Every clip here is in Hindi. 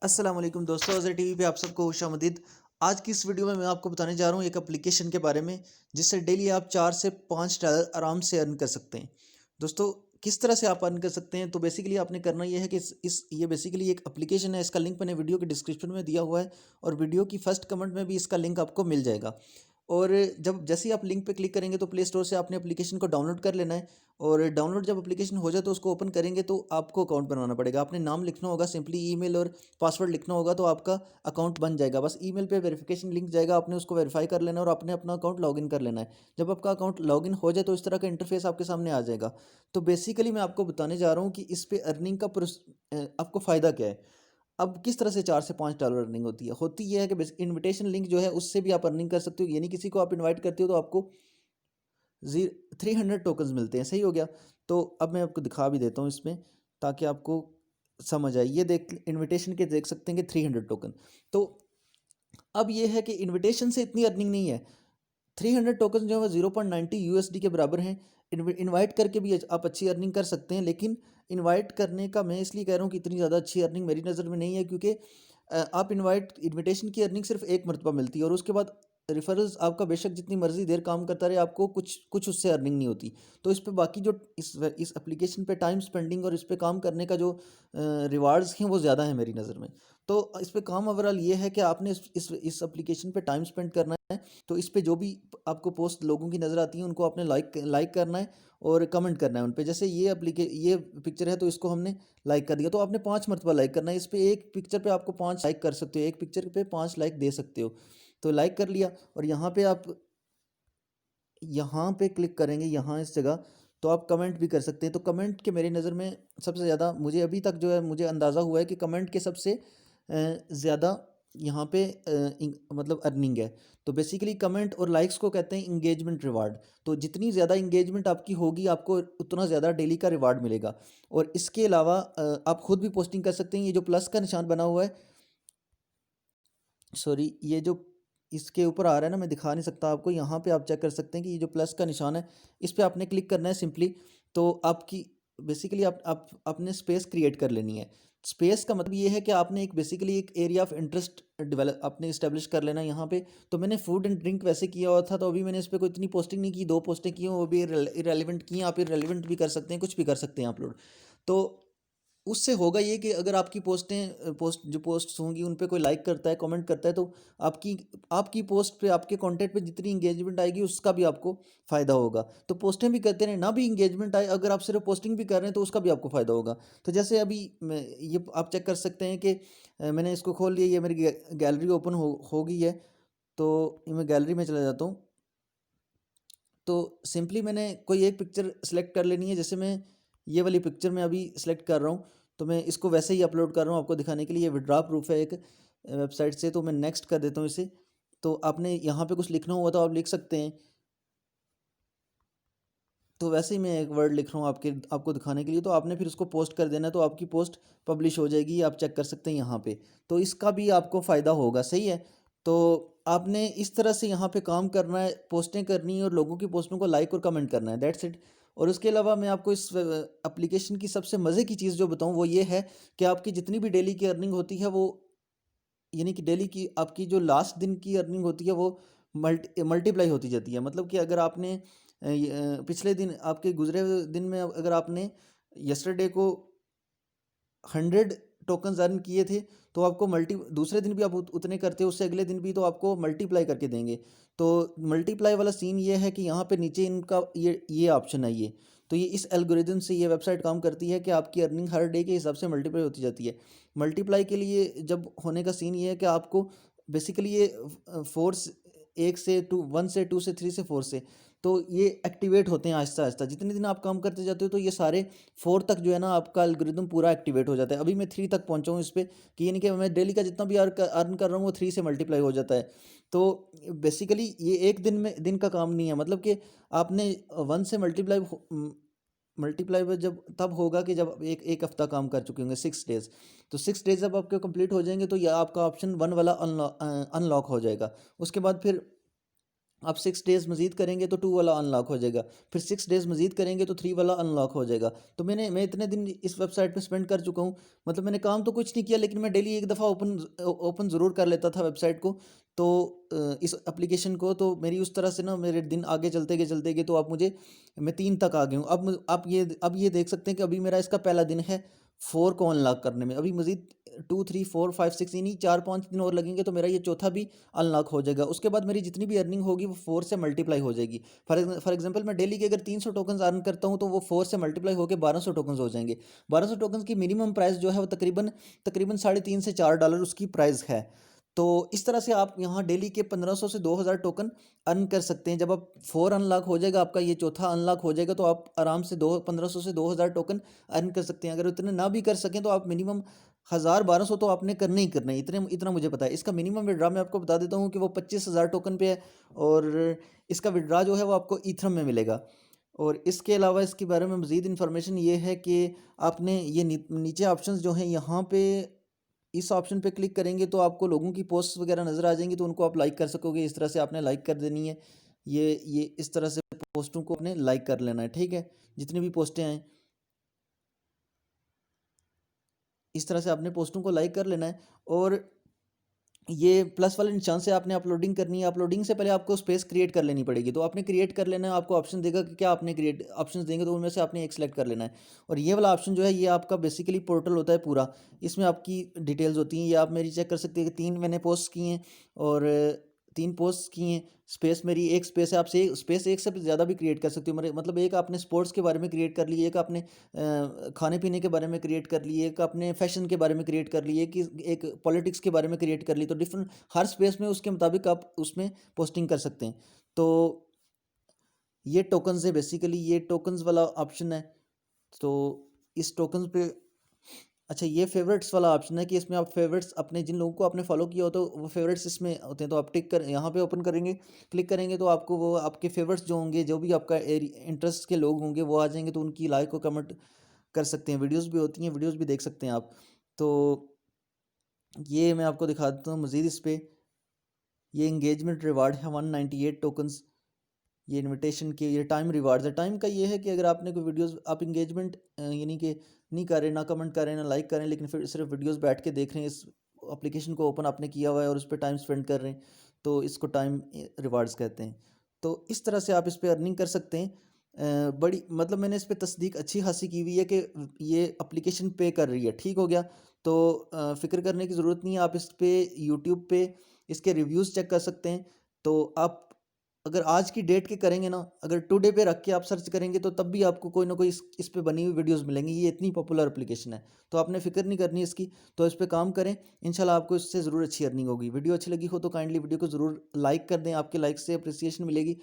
अस्सलाम वालेकुम दोस्तों, अज़र टीवी पे आप सबको खुशामदीद। आज की इस वीडियो में मैं आपको बताने जा रहा हूँ एक एप्लीकेशन के बारे में जिससे डेली आप 4 से 5 डॉलर आराम से अर्न कर सकते हैं। दोस्तों, किस तरह से आप अर्न कर सकते हैं, तो बेसिकली आपने करना ये है कि इस ये बेसिकली एक एप्लीकेशन है। इसका लिंक मैंने वीडियो के डिस्क्रिप्शन में दिया हुआ है और वीडियो की फर्स्ट कमेंट में भी इसका लिंक आपको मिल जाएगा। और जब जैसे ही आप लिंक पे क्लिक करेंगे तो प्ले स्टोर से आपने एप्लीकेशन को डाउनलोड कर लेना है। और डाउनलोड जब एप्लीकेशन हो जाए तो उसको ओपन करेंगे तो आपको अकाउंट बनाना पड़ेगा। आपने नाम लिखना होगा, सिंपली ईमेल और पासवर्ड लिखना होगा तो आपका अकाउंट बन जाएगा। बस ईमेल पे वेरिफिकेशन लिंक जाएगा, आपने उसको वेरीफाई कर लेना है और आपने अपना अकाउंट लॉगिन कर लेना है। जब आपका अकाउंट लॉगिन हो जाए तो इस तरह का इंटरफेस आपके सामने आ जाएगा। तो बेसिकली मैं आपको बताने जा रहा हूँ कि इस पे अर्निंग का आपको फ़ायदा क्या है। अब किस तरह से 4 से 5 डॉलर अर्निंग होती यह है कि इनविटेशन लिंक जो है उससे भी आप अर्निंग कर सकते हो। यानी किसी को आप इनवाइट करते हो तो आपको जी 300 टोकन्स मिलते हैं। सही हो गया। तो अब मैं आपको दिखा भी देता हूँ इसमें, ताकि आपको समझ आए। ये देख, इनविटेशन के देख सकते हैं कि 300 टोकन। तो अब ये है कि इनविटेशन से इतनी अर्निंग नहीं है। 300 टोकन जो है 0.90 यूएसडी के बराबर हैं। इनवाइट करके भी आप अच्छी अर्निंग कर सकते हैं, लेकिन इनवाइट करने का मैं इसलिए कह रहा हूँ कि इतनी ज़्यादा अच्छी अर्निंग मेरी नज़र में नहीं है, क्योंकि आप इनविटेशन की अर्निंग सिर्फ एक मरतबा मिलती है और उसके बाद रेफरल्स आपका बेशक जितनी मर्जी देर काम करता रहे, आपको कुछ कुछ उससे अर्निंग नहीं होती। तो इस पे बाकी जो इस एप्लीकेशन पे टाइम स्पेंडिंग और इस पे काम करने का जो रिवार्ड्स हैं वो ज़्यादा है मेरी नज़र में। तो इस पे काम ओवरऑल ये है कि आपने इस एप्लीकेशन पे टाइम स्पेंड करना है। तो इस पे जो भी आपको पोस्ट लोगों की नज़र आती है उनको आपने लाइक लाइक करना है और कमेंट करना है उन पे। जैसे ये पिक्चर है तो इसको हमने लाइक कर दिया, तो आपने 5 मरतबा लाइक करना है। इस पे एक पिक्चर पे आपको 5 लाइक कर सकते हो, एक पिक्चर पे 5 लाइक दे सकते हो। तो लाइक कर लिया और यहाँ पे आप यहाँ पे क्लिक करेंगे, यहाँ इस जगह, तो आप कमेंट भी कर सकते हैं। तो कमेंट के मेरी नज़र में सबसे ज़्यादा मुझे अभी तक जो है मुझे अंदाज़ा हुआ है कि कमेंट के सबसे ज़्यादा यहाँ पे मतलब अर्निंग है। तो बेसिकली कमेंट और लाइक्स को कहते हैं इंगेजमेंट रिवार्ड। तो जितनी ज़्यादा इंगेजमेंट आपकी होगी, आपको उतना ज़्यादा डेली का रिवार्ड मिलेगा। और इसके अलावा आप खुद भी पोस्टिंग कर सकते हैं। ये जो प्लस का निशान बना हुआ है, सॉरी, ये जो इसके ऊपर आ रहा है ना, मैं दिखा नहीं सकता आपको। यहाँ पे आप चेक कर सकते हैं कि ये जो प्लस का निशान है, इस पे आपने क्लिक करना है सिंपली। तो आपकी बेसिकली आप आपने स्पेस क्रिएट कर लेनी है। स्पेस का मतलब ये है कि आपने एक बेसिकली एक एरिया ऑफ इंटरेस्ट डेवलप आपने इस्टेब्लिश कर लेना है यहाँ पे। तो मैंने फूड एंड ड्रिंक वैसे किया हुआ था, तो अभी मैंने इस पर कोई इतनी पोस्टिंग नहीं की, 2 पोस्टें की हैं, वो भी इरेलीवेंट की हैं। आप इरेलीवेंट भी कर सकते हैं, कुछ भी कर सकते हैं अपलोड। तो उससे होगा ये कि अगर आपकी जो पोस्ट्स होंगी उन पे कोई लाइक करता है, कमेंट करता है, तो आपकी आपकी पोस्ट पे, आपके कंटेंट पे जितनी इंगेजमेंट आएगी उसका भी आपको फ़ायदा होगा। तो पोस्टें भी करते रहें, ना भी इंगेजमेंट आए, अगर आप सिर्फ पोस्टिंग भी कर रहे हैं तो उसका भी आपको फ़ायदा होगा। तो जैसे अभी ये आप चेक कर सकते हैं कि मैंने इसको खोल लिया, ये मेरी गैलरी ओपन हो गई है। तो ये मैं गैलरी में चला जाता हूँ। तो सिंपली मैंने कोई एक पिक्चर सेलेक्ट कर लेनी है। जैसे मैं ये वाली पिक्चर मैं अभी सेलेक्ट कर रहा हूँ, तो मैं इसको वैसे ही अपलोड कर रहा हूँ आपको दिखाने के लिए। ये विड्रॉ प्रूफ है एक वेबसाइट से, तो मैं नेक्स्ट कर देता हूँ इसे। तो आपने यहाँ पे कुछ लिखना हुआ तो आप लिख सकते हैं। तो वैसे ही मैं एक वर्ड लिख रहा हूँ आपको दिखाने के लिए, तो आपने फिर उसको पोस्ट कर देना है, तो आपकी पोस्ट पब्लिश हो जाएगी। आप चेक कर सकते हैं यहाँ पे। तो इसका भी आपको फ़ायदा होगा। सही है। तो आपने इस तरह से यहाँ पे काम करना है, पोस्टें करनी है और लोगों की पोस्टों को लाइक और कमेंट करना है, दैट्स इट। और उसके अलावा मैं आपको इस एप्लीकेशन की सबसे मज़े की चीज़ जो बताऊँ वो ये है कि आपकी जितनी भी डेली की अर्निंग होती है वो, यानी कि डेली की आपकी जो लास्ट दिन की अर्निंग होती है वो मल्टीप्लाई होती जाती है। मतलब कि अगर आपने पिछले दिन आपके गुजरे हुए दिन में अगर आपने यस्टरडे को 100 टोकन्स अर्न किए थे, तो आपको मल्टी दूसरे दिन भी आप उतने करते हो, उससे अगले दिन भी, तो आपको मल्टीप्लाई करके देंगे। तो मल्टीप्लाई वाला सीन ये है कि यहाँ पे नीचे इनका ये ऑप्शन है ये। तो ये इस एल्गोरिदम से ये वेबसाइट काम करती है कि आपकी अर्निंग हर डे के हिसाब से मल्टीप्लाई होती जाती है। मल्टीप्लाई के लिए जब होने का सीन ये है कि आपको बेसिकली ये फोर्स 1 से 2 से 3 से 4 से, तो ये एक्टिवेट होते हैं आहिस्ता आहिस्ता। जितने दिन आप काम करते जाते हो तो ये सारे 4 तक जो है ना आपका एल्गोरिदम पूरा एक्टिवेट हो जाता है। अभी मैं 3 तक पहुंचा हूँ इस पे, कि यानी कि मैं डेली का जितना भी अर्न कर रहा हूँ वो 3 से मल्टीप्लाई हो जाता है। तो बेसिकली ये एक दिन का काम नहीं है। मतलब कि आपने 1 से मल्टीप्लाई जब तब होगा कि जब एक एक हफ्ता काम कर चुके होंगे, 6 डेज। तो 6 डेज जब आपके कंप्लीट हो जाएंगे तो यह आपका ऑप्शन 1 वाला अनलॉक हो जाएगा। उसके बाद फिर आप 6 डेज़ मज़ीद करेंगे तो 2 वाला अनलॉक हो जाएगा, फिर 6 डेज़ मज़ीद करेंगे तो 3 वाला अनलॉक हो जाएगा। तो मैं इतने दिन इस वेबसाइट पे स्पेंड कर चुका हूँ, मतलब मैंने काम तो कुछ नहीं किया, लेकिन मैं डेली एक दफ़ा ओपन ज़रूर कर लेता था वेबसाइट को। तो इस एप्लीकेशन को, तो मेरी उस तरह से ना मेरे दिन आगे चलते गए, तो आप मुझे मैं 3 तक आ गया हूँ। अब ये देख सकते हैं कि अभी मेरा इसका पहला दिन है 4 को अनलॉक करने में। अभी मज़ीद 2 3 4 5 6 यानी 4-5 दिन और लगेंगे, तो मेरा ये चौथा भी अनलॉक हो जाएगा। उसके बाद मेरी जितनी भी अर्निंग होगी वो 4 से मल्टीप्लाई हो जाएगी। फॉर एग्जांपल मैं डेली के अगर 300 टोकन्स अर्न करता हूँ, तो वो 4 से मल्टीप्लाई होकर 1200 टोकन्स हो जाएंगे। 1200 टोकन्स की मिनिमम प्राइस जो है वो तकरीबन तकरीबन $3.5 से $4 उसकी प्राइस है। तो इस तरह से आप यहाँ डेली के 1500 से 2000 टोकन अर्न कर सकते हैं। जब आप 4 अनलॉक हो जाएगा, आपका ये चौथा अनलॉक हो जाएगा, तो आप आराम से 1500 से 2000 टोकन अर्न कर सकते हैं। अगर इतने ना भी कर सकें तो आप मिनिमम 1000-1200 तो आपने करने ही करना है, इतना मुझे पता है। इसका मिनिमम विड्रा मैं आपको बता देता हूँ कि वो 25,000 टोकन पे है, और इसका विड्रा जो है वो आपको ईथरम में मिलेगा। और इसके अलावा इसके बारे में मज़ीद इन्फॉर्मेशन ये है कि आपने ये नीचे ऑप्शंस जो हैं यहाँ पे, इस ऑप्शन पे क्लिक करेंगे तो आपको लोगों की पोस्ट वगैरह नज़र आ जाएंगी, तो उनको आप लाइक कर सकोगे। इस तरह से आपने लाइक कर देनी है। ये इस तरह से पोस्टों को आपने लाइक कर लेना है, ठीक है। जितनी भी पोस्टें आएँ इस तरह से आपने पोस्टों को लाइक कर लेना है। और ये प्लस वाले निशान से आपने अपलोडिंग करनी है। अपलोडिंग से पहले आपको स्पेस क्रिएट कर लेनी पड़ेगी, तो आपने क्रिएट कर लेना है। आपको ऑप्शन देगा कि क्या आपने क्रिएट, ऑप्शंस देंगे तो उनमें से आपने एक सेलेक्ट कर लेना है। और ये वाला ऑप्शन जो है ये आपका बेसिकली पोर्टल होता है पूरा। इसमें आपकी डिटेल्स होती हैं, ये आप मेरी चेक कर सकते हैं कि 3 मैंने पोस्ट की हैं, और 3 पोस्ट की हैं। स्पेस मेरी एक स्पेस है, आप से स्पेस एक से ज़्यादा भी क्रिएट कर सकते हो। मेरे मतलब एक आपने स्पोर्ट्स के बारे में क्रिएट कर ली, एक आपने खाने पीने के बारे में क्रिएट कर ली, एक आपने फैशन के बारे में क्रिएट कर ली, एक पॉलिटिक्स के बारे में क्रिएट कर ली। तो डिफरेंट हर स्पेस में उसके मुताबिक आप उसमें पोस्टिंग कर सकते हैं। तो ये टोकन्स है, बेसिकली ये टोकन्स वाला ऑप्शन है। तो इस टोकन्स पे, अच्छा ये फेवरेट्स वाला ऑप्शन है कि इसमें आप फेवरेट्स अपने जिन लोगों को आपने फॉलो किया हो तो वो फेवरेट्स इसमें होते हैं। तो आप टिक कर यहाँ पे ओपन करेंगे, क्लिक करेंगे, तो आपको वो आपके फेवरेट्स जो होंगे, जो भी आपका इंटरेस्ट के लोग होंगे वो आ जाएंगे, तो उनकी लाइक को कमेंट कर सकते हैं। वीडियोस भी होती हैं, वीडियोस भी देख सकते हैं आप। तो ये मैं आपको दिखा देता हूँ मज़ीद इस पर। ये इंगेजमेंट रिवार्ड है 198 टोकन्स। ये इनविटेशन के ये टाइम रिवार्ड्स है। टाइम का ये है कि अगर आपने कोई वीडियोस, आप इंगेजमेंट यानी कि नहीं कर रहे, ना कमेंट कर रहे हैं, ना लाइक कर रहे हैं, लेकिन फिर सिर्फ वीडियोस बैठ के देख रहे हैं, इस एप्लीकेशन को ओपन आपने किया हुआ है और उस पर टाइम स्पेंड कर रहे हैं, तो इसको टाइम रिवार्ड्स कहते हैं। तो इस तरह से आप इस पर अर्निंग कर सकते हैं। बड़ी मतलब मैंने इस पर तस्दीक अच्छी खासी की हुई है कि ये एप्लीकेशन पे कर रही है, ठीक हो गया। तो फ़िक्र करने की ज़रूरत नहीं है। आप इस पर यूट्यूब पे इसके रिव्यूज़ चेक कर सकते हैं। तो आप अगर आज की डेट के करेंगे ना, अगर टुडे पे रख के आप सर्च करेंगे, तो तब भी आपको कोई ना कोई इस पे बनी हुई वीडियोस मिलेंगी। ये इतनी पॉपुलर एप्लीकेशन है, तो आपने फिक्र नहीं करनी इसकी। तो इस पे काम करें, इंशाल्लाह आपको इससे ज़रूर अच्छी अर्निंग होगी। वीडियो अच्छी लगी हो तो काइंडली वीडियो को ज़रूर लाइक कर दें, आपके लाइक से अप्रिसिएशन मिलेगी।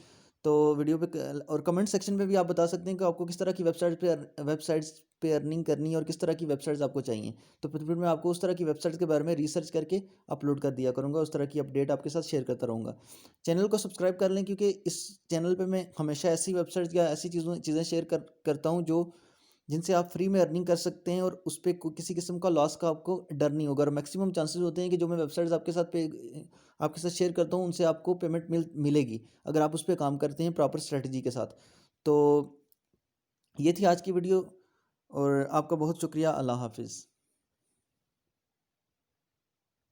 तो वीडियो पे और कमेंट सेक्शन में भी आप बता सकते हैं कि आपको किस तरह की वेबसाइट्स पे अर्निंग करनी है और किस तरह की वेबसाइट्स आपको चाहिए। तो फिर मैं आपको उस तरह की वेबसाइट्स के बारे में रिसर्च करके अपलोड कर दिया करूँगा, उस तरह की अपडेट आपके साथ शेयर करता रहूँगा। चैनल को सब्सक्राइब कर लें, क्योंकि इस चैनल पे मैं हमेशा ऐसी वेबसाइट्स या ऐसी चीज़ें शेयर करता हूँ जो जिनसे आप फ्री में अर्निंग कर सकते हैं, और उस पर किसी किस्म का लॉस का आपको डर नहीं होगा। और मैक्सिमम चांसेस होते हैं कि जो मैं वेबसाइट्स आपके साथ शेयर करता हूँ उनसे आपको पेमेंट मिलेगी, अगर आप उस पर काम करते हैं प्रॉपर स्ट्रेटजी के साथ। तो ये थी आज की वीडियो, और आपका बहुत शुक्रिया। अल्लाह हाफिज़।